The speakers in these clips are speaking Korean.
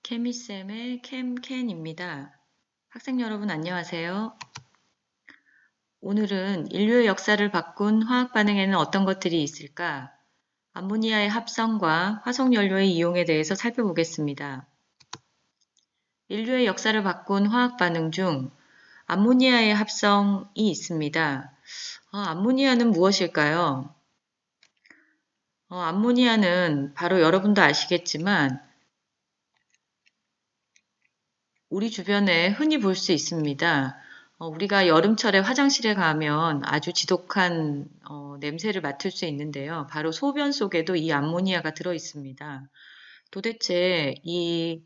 케미쌤의 캠캔입니다. 학생 여러분 안녕하세요. 오늘은 인류의 역사를 바꾼 화학 반응에는 어떤 것들이 있을까? 암모니아의 합성과 화석연료의 이용에 대해서 살펴보겠습니다. 인류의 역사를 바꾼 화학 반응 중 암모니아의 합성이 있습니다. 암모니아는 무엇일까요? 암모니아는 바로 여러분도 아시겠지만 우리 주변에 흔히 볼 수 있습니다. 우리가 여름철에 화장실에 가면 아주 지독한 냄새를 맡을 수 있는데요. 바로 소변 속에도 이 암모니아가 들어 있습니다. 도대체 이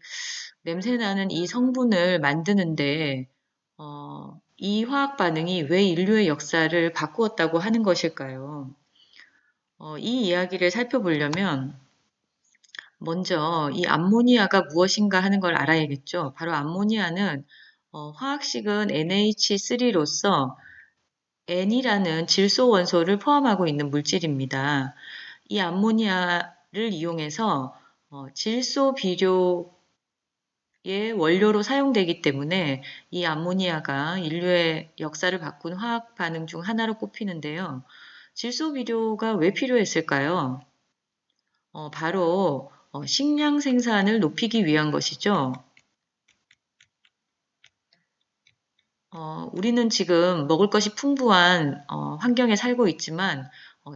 냄새나는 이 성분을 만드는데 이 화학 반응이 왜 인류의 역사를 바꾸었다고 하는 것일까요? 이 이야기를 살펴보려면 먼저 이 암모니아가 무엇인가 하는 걸 알아야겠죠. 바로 암모니아는 화학식은 NH3로서 N이라는 질소 원소를 포함하고 있는 물질입니다. 이 암모니아를 이용해서 질소 비료의 원료로 사용되기 때문에 이 암모니아가 인류의 역사를 바꾼 화학 반응 중 하나로 꼽히는데요. 질소 비료가 왜 필요했을까요? 바로 식량 생산을 높이기 위한 것이죠. 우리는 지금 먹을 것이 풍부한 환경에 살고 있지만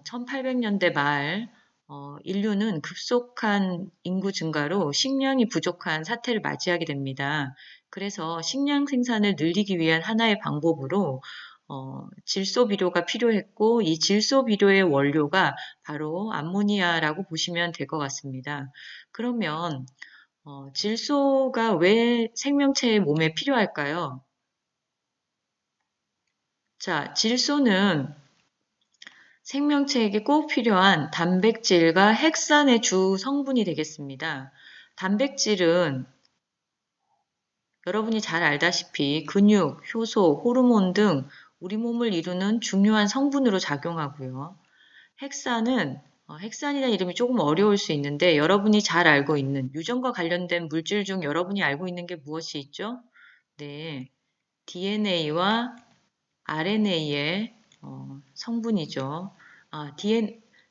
1800년대 말 인류는 급속한 인구 증가로 식량이 부족한 사태를 맞이하게 됩니다. 그래서 식량 생산을 늘리기 위한 하나의 방법으로 질소 비료가 필요했고 이 질소 비료의 원료가 바로 암모니아라고 보시면 될 것 같습니다. 그러면 질소가 왜 생명체의 몸에 필요할까요? 자, 질소는 생명체에게 꼭 필요한 단백질과 핵산의 주 성분이 되겠습니다. 단백질은 여러분이 잘 알다시피 근육, 효소, 호르몬 등 우리 몸을 이루는 중요한 성분으로 작용하고요. 핵산은 핵산이라는 이름이 조금 어려울 수 있는데 여러분이 잘 알고 있는 유전과 관련된 물질 중 여러분이 알고 있는 게 무엇이 있죠? 네, DNA와 RNA의 성분이죠.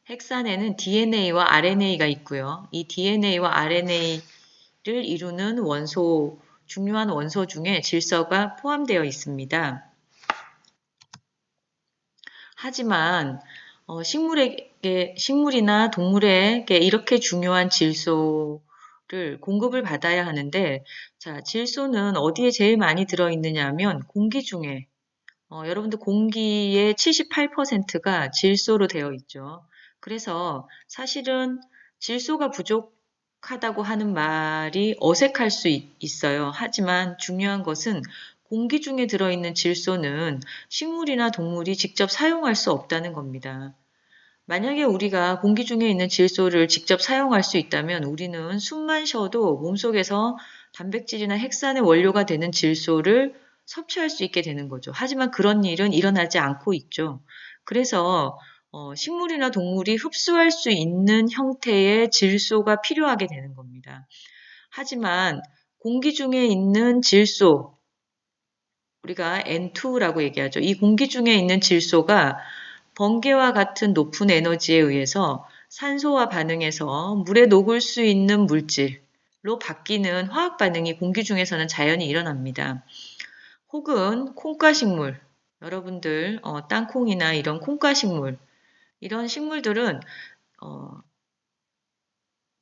핵산에는 DNA와 RNA가 있고요. 이 DNA와 RNA를 이루는 중요한 원소 중에 질소가 포함되어 있습니다. 하지만 식물이나 동물에게 이렇게 중요한 질소를 공급을 받아야 하는데, 자, 질소는 어디에 제일 많이 들어있느냐 하면 공기 중에 여러분들 공기의 78%가 질소로 되어 있죠. 그래서 사실은 질소가 부족하다고 하는 말이 어색할 수 있어요. 하지만 중요한 것은 공기 중에 들어있는 질소는 식물이나 동물이 직접 사용할 수 없다는 겁니다. 만약에 우리가 공기 중에 있는 질소를 직접 사용할 수 있다면 우리는 숨만 쉬어도 몸속에서 단백질이나 핵산의 원료가 되는 질소를 섭취할 수 있게 되는 거죠. 하지만 그런 일은 일어나지 않고 있죠. 그래서 식물이나 동물이 흡수할 수 있는 형태의 질소가 필요하게 되는 겁니다. 하지만 공기 중에 있는 질소, 우리가 N2라고 얘기하죠. 이 공기 중에 있는 질소가 번개와 같은 높은 에너지에 의해서 산소와 반응해서 물에 녹을 수 있는 물질로 바뀌는 화학 반응이 공기 중에서는 자연히 일어납니다. 혹은 콩가식물, 여러분들 땅콩이나 이런 콩가식물, 이런 식물들은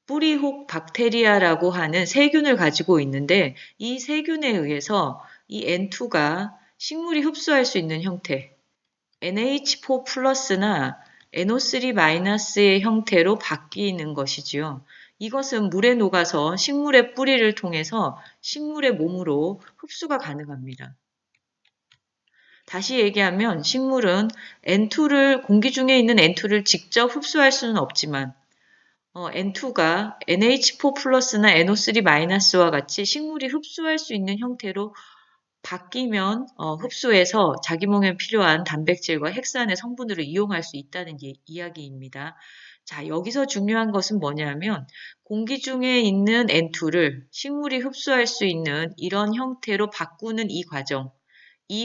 뿌리혹 박테리아라고 하는 세균을 가지고 있는데 이 세균에 의해서 이 N2가 식물이 흡수할 수 있는 형태, NH4 플러스나 NO3 마이너스의 형태로 바뀌는 것이지요. 이것은 물에 녹아서 식물의 뿌리를 통해서 식물의 몸으로 흡수가 가능합니다. 다시 얘기하면 식물은 공기 중에 있는 N2를 직접 흡수할 수는 없지만 N2가 NH4 플러스나 NO3 마이너스와 같이 식물이 흡수할 수 있는 형태로 바뀌면 흡수해서 자기 몸에 필요한 단백질과 핵산의 성분으로 이용할 수 있다는 이야기입니다. 자, 여기서 중요한 것은 뭐냐면 공기 중에 있는 N2를 식물이 흡수할 수 있는 이런 형태로 바꾸는 이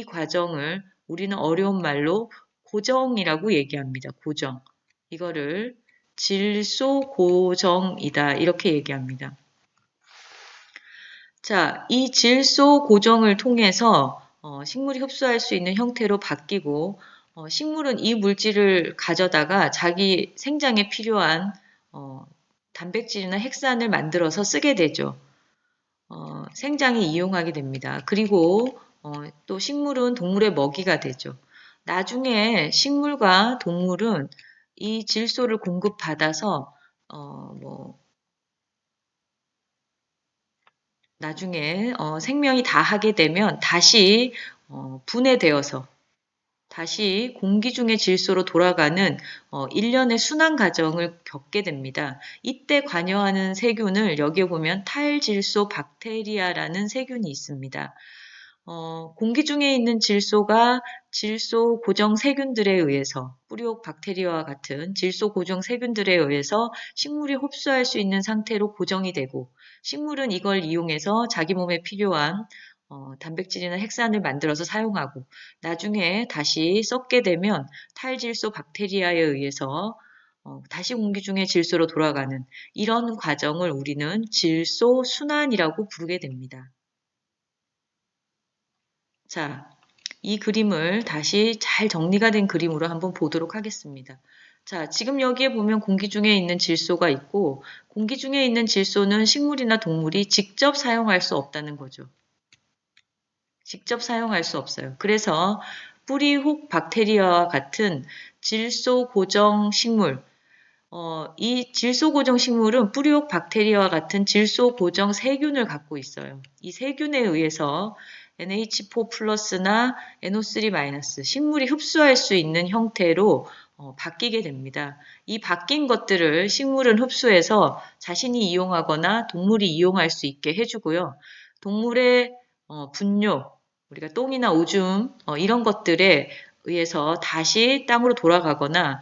과정을 우리는 어려운 말로 고정이라고 얘기합니다. 고정. 이거를 질소 고정이다. 이렇게 얘기합니다. 자, 이 질소 고정을 통해서 식물이 흡수할 수 있는 형태로 바뀌고 식물은 이 물질을 가져다가 자기 생장에 필요한 단백질이나 핵산을 만들어서 쓰게 되죠. 생장에 이용하게 됩니다. 그리고 또 식물은 동물의 먹이가 되죠. 나중에 식물과 동물은 이 질소를 공급받아서 나중에 생명이 다하게 되면 다시 분해되어서 다시 공기 중의 질소로 돌아가는 일련의 순환 과정을 겪게 됩니다. 이때 관여하는 세균을 여기에 보면 탈질소 박테리아라는 세균이 있습니다. 공기 중에 있는 질소가 질소 고정 세균들에 의해서 뿌리옥 박테리아와 같은 질소 고정 세균들에 의해서 식물이 흡수할 수 있는 상태로 고정이 되고 식물은 이걸 이용해서 자기 몸에 필요한 단백질이나 핵산을 만들어서 사용하고 나중에 다시 썩게 되면 탈질소 박테리아에 의해서 다시 공기 중의 질소로 돌아가는 이런 과정을 우리는 질소 순환이라고 부르게 됩니다. 자, 이 그림을 다시 잘 정리가 된 그림으로 한번 보도록 하겠습니다. 자, 지금 여기에 보면 공기 중에 있는 질소가 있고 공기 중에 있는 질소는 식물이나 동물이 직접 사용할 수 없다는 거죠. 직접 사용할 수 없어요. 그래서 뿌리혹 박테리아와 같은 질소 고정 식물, 이 질소 고정 식물은 뿌리혹 박테리아와 같은 질소 고정 세균을 갖고 있어요. 이 세균에 의해서 NH4 플러스나 NO3 마이너스 식물이 흡수할 수 있는 형태로 바뀌게 됩니다. 이 바뀐 것들을 식물은 흡수해서 자신이 이용하거나 동물이 이용할 수 있게 해주고요. 동물의 분뇨, 우리가 똥이나 오줌 이런 것들에 의해서 다시 땅으로 돌아가거나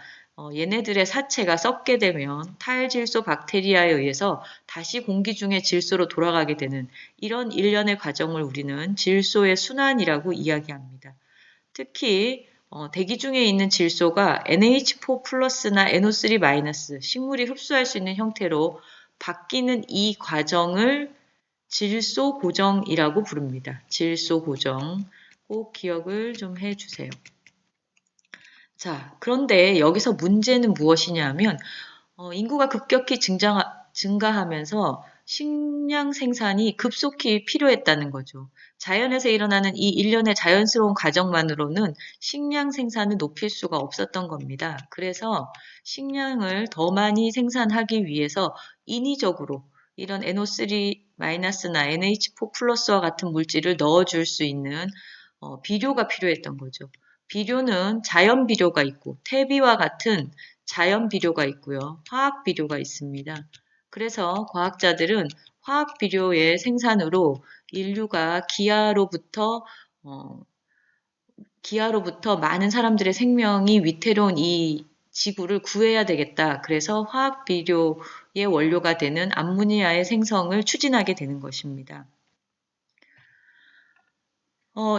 얘네들의 사체가 썩게 되면 탈질소 박테리아에 의해서 다시 공기 중에 질소로 돌아가게 되는 이런 일련의 과정을 우리는 질소의 순환이라고 이야기합니다. 특히 대기 중에 있는 질소가 NH4 플러스나 NO3 마이너스 식물이 흡수할 수 있는 형태로 바뀌는 이 과정을 질소 고정이라고 부릅니다. 질소 고정. 꼭 기억을 좀 해주세요. 자, 그런데 여기서 문제는 무엇이냐면 인구가 급격히 증가하면서 식량 생산이 급속히 필요했다는 거죠. 자연에서 일어나는 이 일련의 자연스러운 과정만으로는 식량 생산을 높일 수가 없었던 겁니다. 그래서 식량을 더 많이 생산하기 위해서 인위적으로 이런 NO3-나 NH4 플러스와 같은 물질을 넣어줄 수 있는 비료가 필요했던 거죠. 비료는 자연 비료가 있고 퇴비와 같은 자연 비료가 있고요. 화학 비료가 있습니다. 그래서 과학자들은 화학 비료의 생산으로 인류가 기아로부터 많은 사람들의 생명이 위태로운 이 지구를 구해야 되겠다. 그래서 화학 비료의 원료가 되는 암모니아의 생성을 추진하게 되는 것입니다.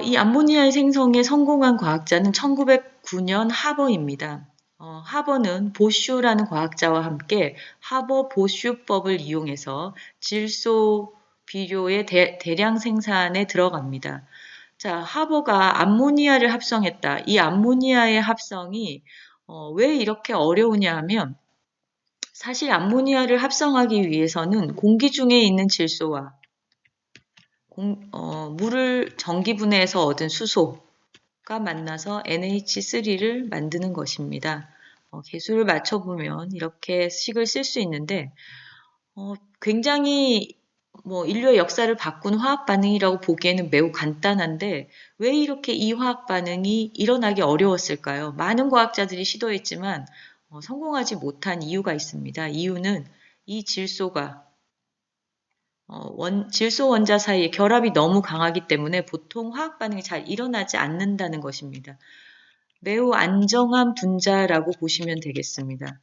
이 암모니아의 생성에 성공한 과학자는 1909년 하버입니다. 하버는 보슈라는 과학자와 함께 하버 보슈법을 이용해서 질소 비료의 대량 생산에 들어갑니다. 자, 하버가 암모니아를 합성했다. 이 암모니아의 합성이 왜 이렇게 어려우냐 하면 사실 암모니아를 합성하기 위해서는 공기 중에 있는 질소와 물을 전기분해해서 얻은 수소가 만나서 NH3를 만드는 것입니다. 개수를 맞춰보면 이렇게 식을 쓸 수 있는데 굉장히 인류의 역사를 바꾼 화학 반응이라고 보기에는 매우 간단한데 왜 이렇게 이 화학 반응이 일어나기 어려웠을까요? 많은 과학자들이 시도했지만 성공하지 못한 이유가 있습니다. 이유는 이 질소가 질소 원자 사이에 결합이 너무 강하기 때문에 보통 화학 반응이 잘 일어나지 않는다는 것입니다. 매우 안정한 분자라고 보시면 되겠습니다.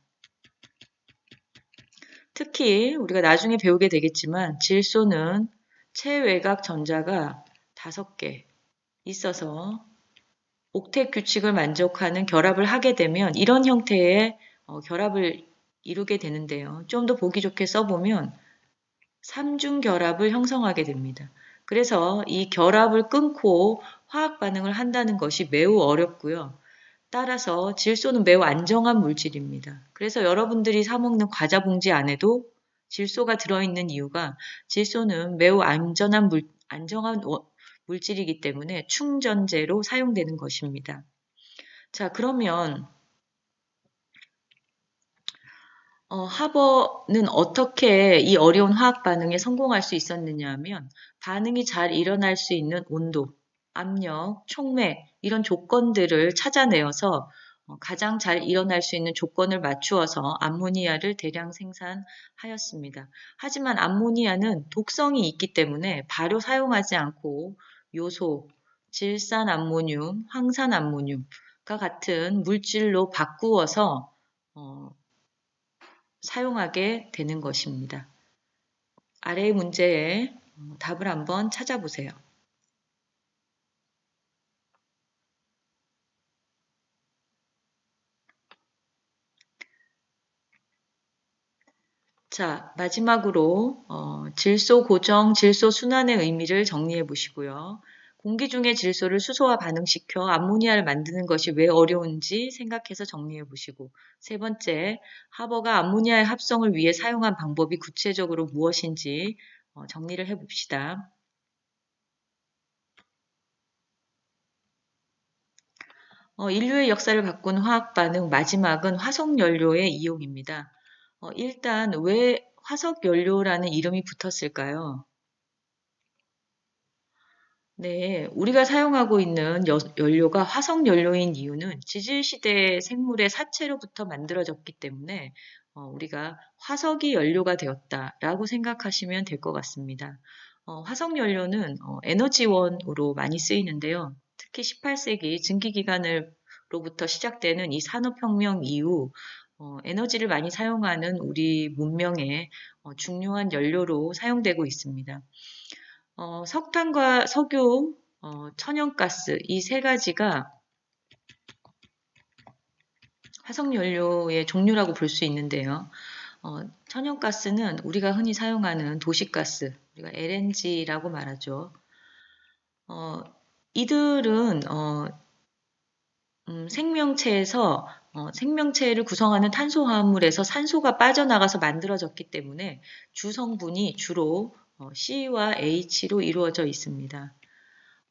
특히 우리가 나중에 배우게 되겠지만 질소는 체외곽 전자가 5개 있어서 옥텟 규칙을 만족하는 결합을 하게 되면 이런 형태의 결합을 이루게 되는데요. 좀 더 보기 좋게 써보면 삼중 결합을 형성하게 됩니다. 그래서 이 결합을 끊고 화학 반응을 한다는 것이 매우 어렵고요. 따라서 질소는 매우 안정한 물질입니다. 그래서 여러분들이 사 먹는 과자 봉지 안에도 질소가 들어있는 이유가 질소는 매우 안정한 물질이기 때문에 충전재로 사용되는 것입니다. 자, 그러면 하버는 어떻게 이 어려운 화학 반응에 성공할 수 있었느냐 하면 반응이 잘 일어날 수 있는 온도, 압력, 촉매 이런 조건들을 찾아내어서 가장 잘 일어날 수 있는 조건을 맞추어서 암모니아를 대량 생산하였습니다. 하지만 암모니아는 독성이 있기 때문에 바로 사용하지 않고 요소, 질산암모늄, 황산암모늄과 같은 물질로 바꾸어서 사용하게 되는 것입니다. 아래의 문제에 답을 한번 찾아보세요. 자, 마지막으로 질소 고정, 질소 순환의 의미를 정리해 보시고요. 공기 중의 질소를 수소와 반응시켜 암모니아를 만드는 것이 왜 어려운지 생각해서 정리해 보시고, 세 번째, 하버가 암모니아의 합성을 위해 사용한 방법이 구체적으로 무엇인지 정리를 해 봅시다. 인류의 역사를 바꾼 화학 반응 마지막은 화석연료의 이용입니다. 일단 왜 화석연료라는 이름이 붙었을까요? 네, 우리가 사용하고 있는 연료가 화석연료인 이유는 지질시대 생물의 사체로부터 만들어졌기 때문에 우리가 화석이 연료가 되었다라고 생각하시면 될 것 같습니다. 화석연료는 에너지원으로 많이 쓰이는데요. 특히 18세기 증기기관으로부터 시작되는 이 산업혁명 이후 에너지를 많이 사용하는 우리 문명의 중요한 연료로 사용되고 있습니다. 석탄과 석유, 천연가스 이 세 가지가 화석연료의 종류라고 볼 수 있는데요. 천연가스는 우리가 흔히 사용하는 도시가스, 우리가 LNG라고 말하죠. 이들은 생명체에서 생명체를 구성하는 탄소화합물에서 산소가 빠져나가서 만들어졌기 때문에 주성분이 주로 C와 H로 이루어져 있습니다.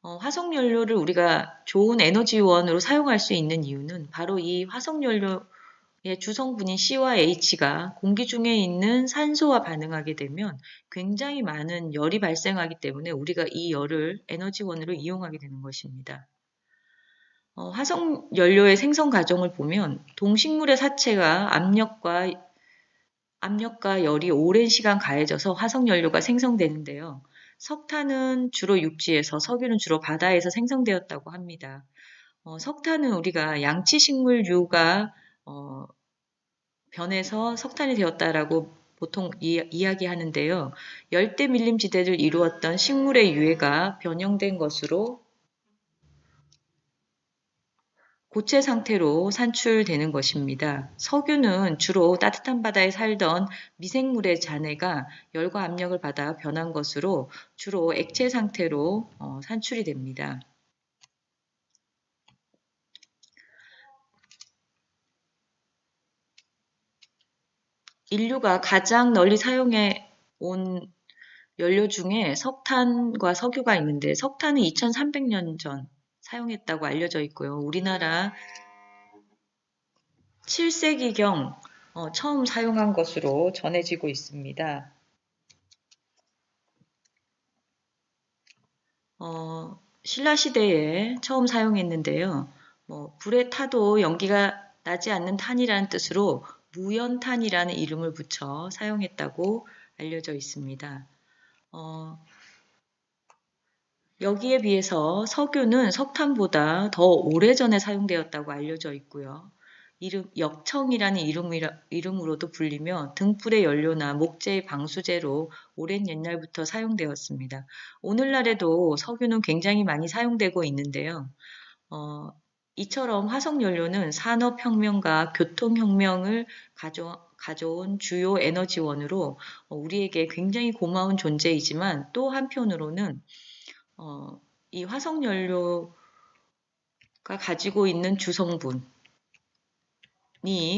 화석연료를 우리가 좋은 에너지원으로 사용할 수 있는 이유는 바로 이 화석연료의 주성분인 C와 H가 공기 중에 있는 산소와 반응하게 되면 굉장히 많은 열이 발생하기 때문에 우리가 이 열을 에너지원으로 이용하게 되는 것입니다. 화석연료의 생성 과정을 보면 동식물의 사체가 압력과 열이 오랜 시간 가해져서 화석연료가 생성되는데요. 석탄은 주로 육지에서, 석유는 주로 바다에서 생성되었다고 합니다. 석탄은 우리가 양치식물류가 변해서 석탄이 되었다라고 보통 이야기하는데요. 열대 밀림지대를 이루었던 식물의 유해가 변형된 것으로 고체 상태로 산출되는 것입니다. 석유는 주로 따뜻한 바다에 살던 미생물의 잔해가 열과 압력을 받아 변한 것으로 주로 액체 상태로 산출이 됩니다. 인류가 가장 널리 사용해 온 연료 중에 석탄과 석유가 있는데 석탄은 2300년 전 사용했다고 알려져 있고요. 우리나라 7세기경 처음 사용한 것으로 전해지고 있습니다. 신라시대에 처음 사용했는데요. 불에 타도 연기가 나지 않는 탄이라는 뜻으로 무연탄이라는 이름을 붙여 사용했다고 알려져 있습니다. 어, 여기에 비해서 석유는 석탄보다 더 오래전에 사용되었다고 알려져 있고요. 역청이라는 이름으로도 불리며 등불의 연료나 목재의 방수제로 오랜 옛날부터 사용되었습니다. 오늘날에도 석유는 굉장히 많이 사용되고 있는데요. 어, 이처럼 화석연료는 산업혁명과 교통혁명을 가져온 주요 에너지원으로 우리에게 굉장히 고마운 존재이지만 또 한편으로는 어, 이 화석연료가 가지고 있는 주성분이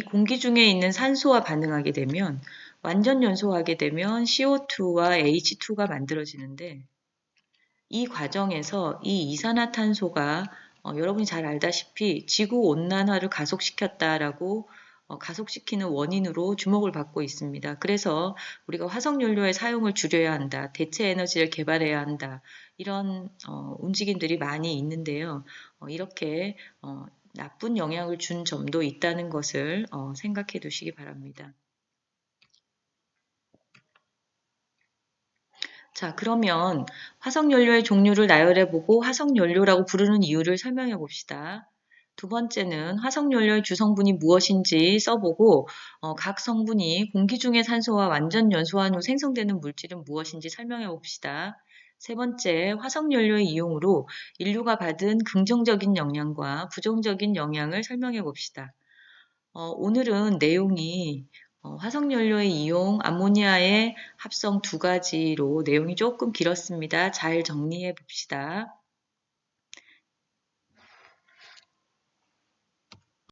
공기 중에 있는 산소와 반응하게 되면 완전 연소하게 되면 CO2와 H2가 만들어지는데 이 과정에서 이 이산화탄소가 여러분이 잘 알다시피 지구 온난화를 가속시켰다라고 가속시키는 원인으로 주목을 받고 있습니다. 그래서 우리가 화석연료의 사용을 줄여야 한다, 대체 에너지를 개발해야 한다, 이런 움직임들이 많이 있는데요. 이렇게 나쁜 영향을 준 점도 있다는 것을 생각해 두시기 바랍니다. 자, 그러면 화석연료의 종류를 나열해보고 화석연료라고 부르는 이유를 설명해 봅시다. 두 번째는 화석연료의 주성분이 무엇인지 써보고 각 성분이 공기 중의 산소와 완전 연소한 후 생성되는 물질은 무엇인지 설명해 봅시다. 세 번째, 화석연료의 이용으로 인류가 받은 긍정적인 영향과 부정적인 영향을 설명해 봅시다. 오늘은 내용이 화석연료의 이용, 암모니아의 합성 두 가지로 내용이 조금 길었습니다. 잘 정리해 봅시다.